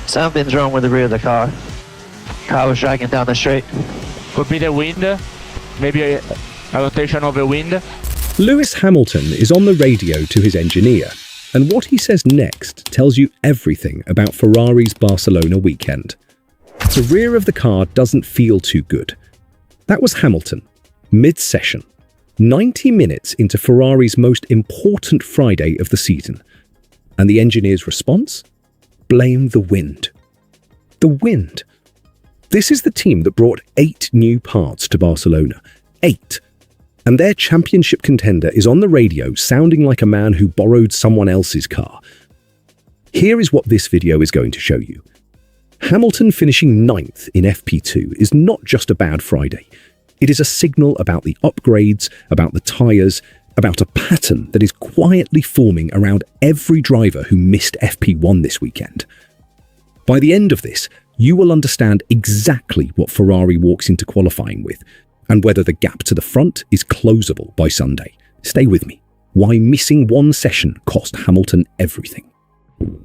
Something's wrong with the rear of the car. Car was dragging down the straight. Could be the wind, maybe a rotation of the wind. Lewis Hamilton is on the radio to his engineer, and what he says next tells you everything about Ferrari's Barcelona weekend. The rear of the car doesn't feel too good. That was Hamilton, mid-session, 90 minutes into Ferrari's most important Friday of the season. And the engineer's response? Blame the wind. The wind. This is the team that brought 8 new parts to Barcelona. 8. And their championship contender is on the radio sounding like a man who borrowed someone else's car. Here is what this video is going to show you. Hamilton finishing 9th in FP2 is not just a bad Friday. It is a signal about the upgrades, about the tyres, about a pattern that is quietly forming around every driver who missed FP1 this weekend. By the end of this, you will understand exactly what Ferrari walks into qualifying with, and whether the gap to the front is closable by Sunday. Stay with me. Why missing one session cost Hamilton everything.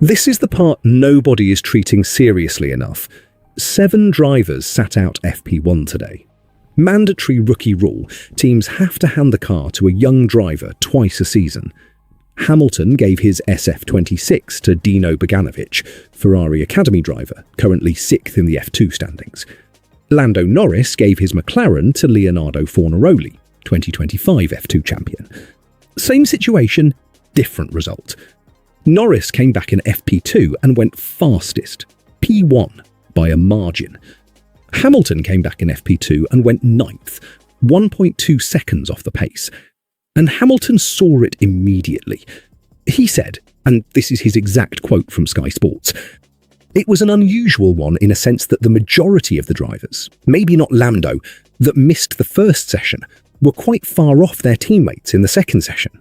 This is the part nobody is treating seriously enough. 7 drivers sat out FP1 today. Mandatory rookie rule, teams have to hand the car to a young driver twice a season. Hamilton gave his SF26 to Dino Beganovic, Ferrari Academy driver, currently 6th in the F2 standings. Lando Norris gave his McLaren to Leonardo Fornaroli, 2025 F2 champion. Same situation, different result. Norris came back in FP2 and went fastest, P1, by a margin. Hamilton came back in FP2 and went 9th, 1.2 seconds off the pace. And Hamilton saw it immediately. He said, and this is his exact quote from Sky Sports, "It was an unusual one in a sense that the majority of the drivers, maybe not Lando, that missed the first session, were quite far off their teammates in the second session."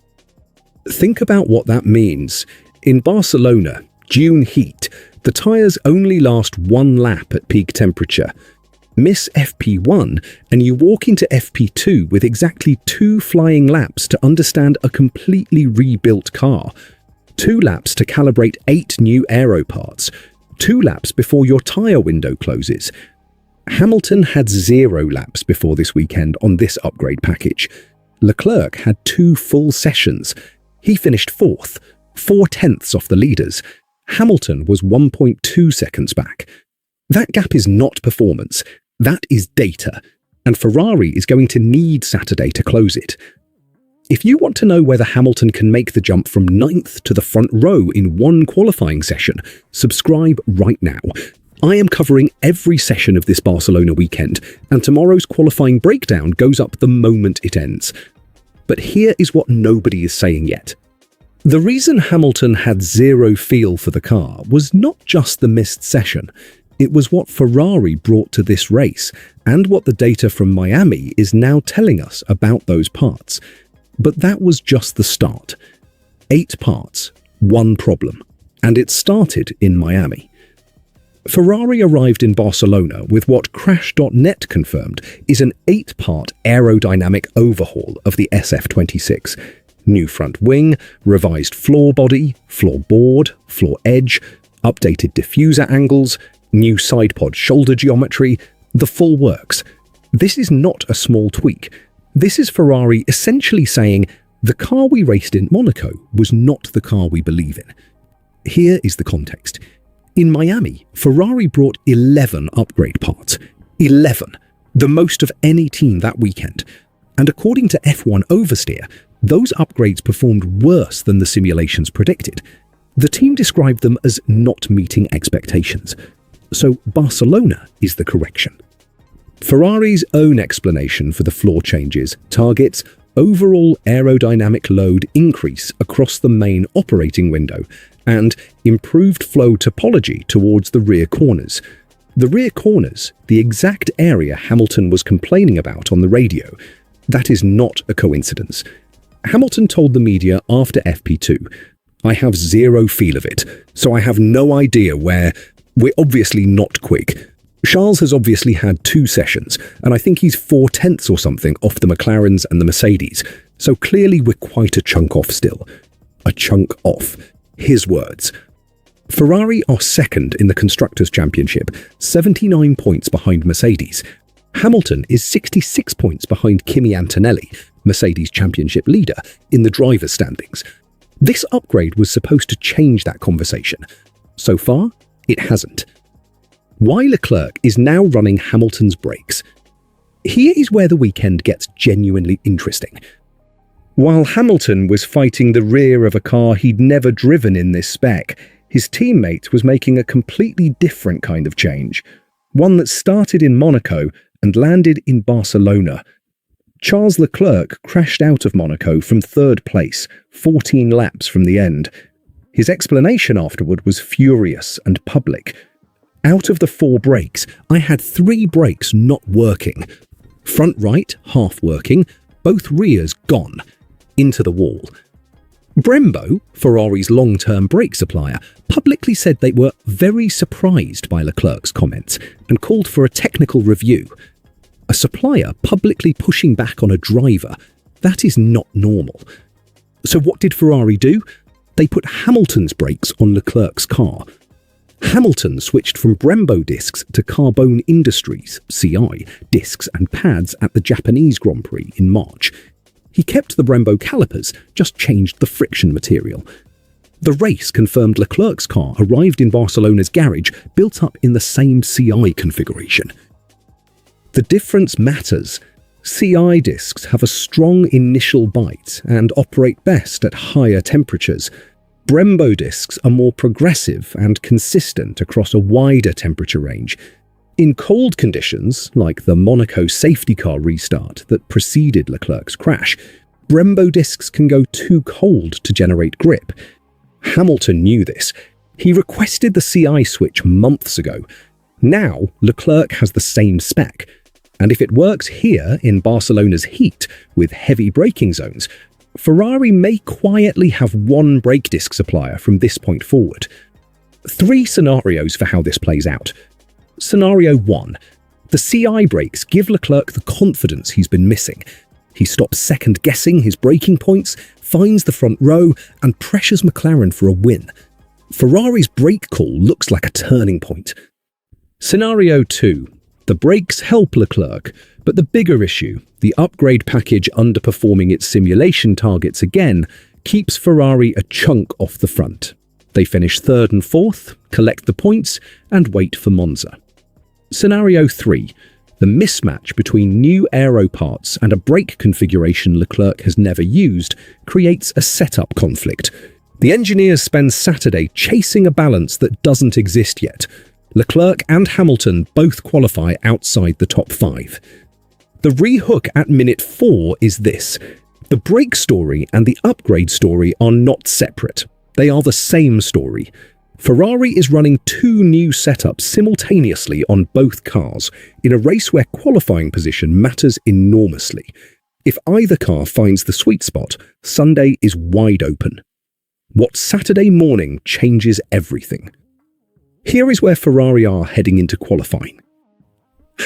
Think about what that means. In Barcelona, June heat, the tyres only last 1 lap at peak temperature. Miss FP1 and you walk into FP2 with exactly 2 flying laps to understand a completely rebuilt car. 2 laps to calibrate 8 new aero parts. 2 laps before your tyre window closes. Hamilton had 0 laps before this weekend on this upgrade package. Leclerc had 2 full sessions. He finished 4th, 4 tenths off the leaders. Hamilton was 1.2 seconds back. That gap is not performance, that is data, and Ferrari is going to need Saturday to close it. If you want to know whether Hamilton can make the jump from 9th to the front row in one qualifying session, subscribe right now. I am covering every session of this Barcelona weekend, and tomorrow's qualifying breakdown goes up the moment it ends. But here is what nobody is saying yet. The reason Hamilton had 0 feel for the car was not just the missed session. It was what Ferrari brought to this race, and what the data from Miami is now telling us about those parts. But that was just the start. 8 parts, 1 problem, and it started in Miami. Ferrari arrived in Barcelona with what Crash.net confirmed is an 8-part aerodynamic overhaul of the SF26. New front wing, revised floor body, floorboard, floor edge, updated diffuser angles, new side pod shoulder geometry, the full works. This is not a small tweak. This is Ferrari essentially saying, the car we raced in Monaco was not the car we believe in. Here is the context. In Miami, Ferrari brought 11 upgrade parts. 11, the most of any team that weekend. And according to F1 Oversteer, those upgrades performed worse than the simulations predicted. The team described them as not meeting expectations. So Barcelona is the correction. Ferrari's own explanation for the floor changes targets overall aerodynamic load increase across the main operating window and improved flow topology towards the rear corners. The rear corners, the exact area Hamilton was complaining about on the radio. That is not a coincidence. Hamilton told the media after FP2, "I have 0 feel of it, so I have no idea where. We're obviously not quick. Charles has obviously had 2 sessions, and I think he's 4 tenths or something off the McLarens and the Mercedes, so clearly we're quite a chunk off still." A chunk off. His words. Ferrari are second in the Constructors' Championship, 79 points behind Mercedes. Hamilton is 66 points behind Kimi Antonelli, Mercedes' championship leader, in the drivers' standings. This upgrade was supposed to change that conversation. So far, it hasn't. Why Leclerc is now running Hamilton's brakes. Here is where the weekend gets genuinely interesting. While Hamilton was fighting the rear of a car he'd never driven in this spec, his teammate was making a completely different kind of change, one that started in Monaco and landed in Barcelona. Charles Leclerc crashed out of Monaco from third place, 14 laps from the end. His explanation afterward was furious and public. Out of the 4 brakes, I had 3 brakes not working. Front right, half working, both rears gone. Into the wall. Brembo, Ferrari's long-term brake supplier, publicly said they were very surprised by Leclerc's comments and called for a technical review. A supplier publicly pushing back on a driver, that is not normal. So what did Ferrari do? They put Hamilton's brakes on Leclerc's car. Hamilton switched from Brembo discs to Carbone Industries, CI, discs and pads at the Japanese Grand Prix in March. He kept the Brembo calipers, just changed the friction material. The race confirmed Leclerc's car arrived in Barcelona's garage, built up in the same CI configuration. The difference matters. CI discs have a strong initial bite and operate best at higher temperatures. Brembo discs are more progressive and consistent across a wider temperature range. In cold conditions, like the Monaco safety car restart that preceded Leclerc's crash, Brembo discs can go too cold to generate grip. Hamilton knew this. He requested the CI switch months ago. Now, Leclerc has the same spec. And if it works here in Barcelona's heat, with heavy braking zones, Ferrari may quietly have one brake disc supplier from this point forward. 3 scenarios for how this plays out. Scenario 1. The CI brakes give Leclerc the confidence he's been missing. He stops second-guessing his braking points, finds the front row, and pressures McLaren for a win. Ferrari's brake call looks like a turning point. Scenario 2. The brakes help Leclerc, but the bigger issue, the upgrade package underperforming its simulation targets again, keeps Ferrari a chunk off the front. They finish 3rd and 4th, collect the points, and wait for Monza. Scenario 3. The mismatch between new aero parts and a brake configuration Leclerc has never used creates a setup conflict. The engineers spend Saturday chasing a balance that doesn't exist yet. Leclerc and Hamilton both qualify outside the top 5. The rehook at minute 4 is this. The brake story and the upgrade story are not separate. They are the same story. Ferrari is running 2 new setups simultaneously on both cars, in a race where qualifying position matters enormously. If either car finds the sweet spot, Sunday is wide open. What Saturday morning changes everything. Here is where Ferrari are heading into qualifying.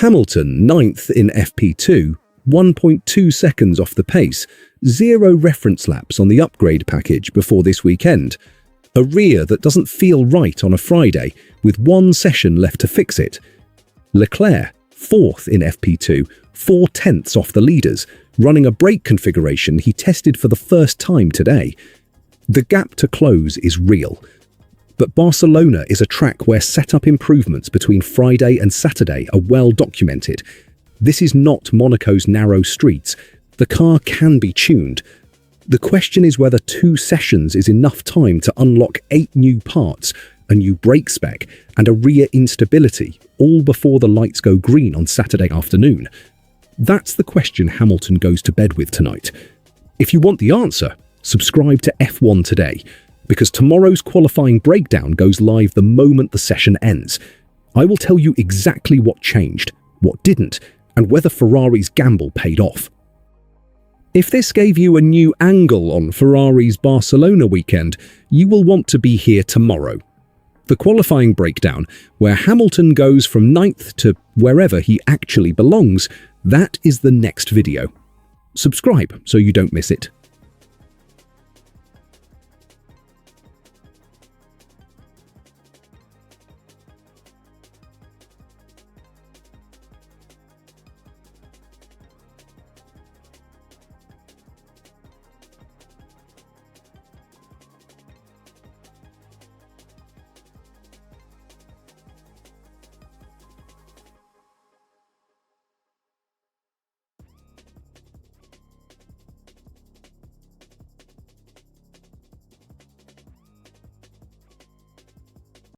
Hamilton 9th in FP2, 1.2 seconds off the pace, 0 reference laps on the upgrade package before this weekend. A rear that doesn't feel right on a Friday, with 1 session left to fix it. Leclerc, 4th in FP2, 4/10ths off the leaders, running a brake configuration he tested for the first time today. The gap to close is real. But Barcelona is a track where setup improvements between Friday and Saturday are well documented. This is not Monaco's narrow streets. The car can be tuned. The question is whether 2 sessions is enough time to unlock 8 new parts, a new brake spec, and a rear instability, all before the lights go green on Saturday afternoon. That's the question Hamilton goes to bed with tonight. If you want the answer, subscribe to F1 today, because tomorrow's qualifying breakdown goes live the moment the session ends. I will tell you exactly what changed, what didn't, and whether Ferrari's gamble paid off. If this gave you a new angle on Ferrari's Barcelona weekend, you will want to be here tomorrow. The qualifying breakdown, where Hamilton goes from 9th to wherever he actually belongs, that is the next video. Subscribe so you don't miss it.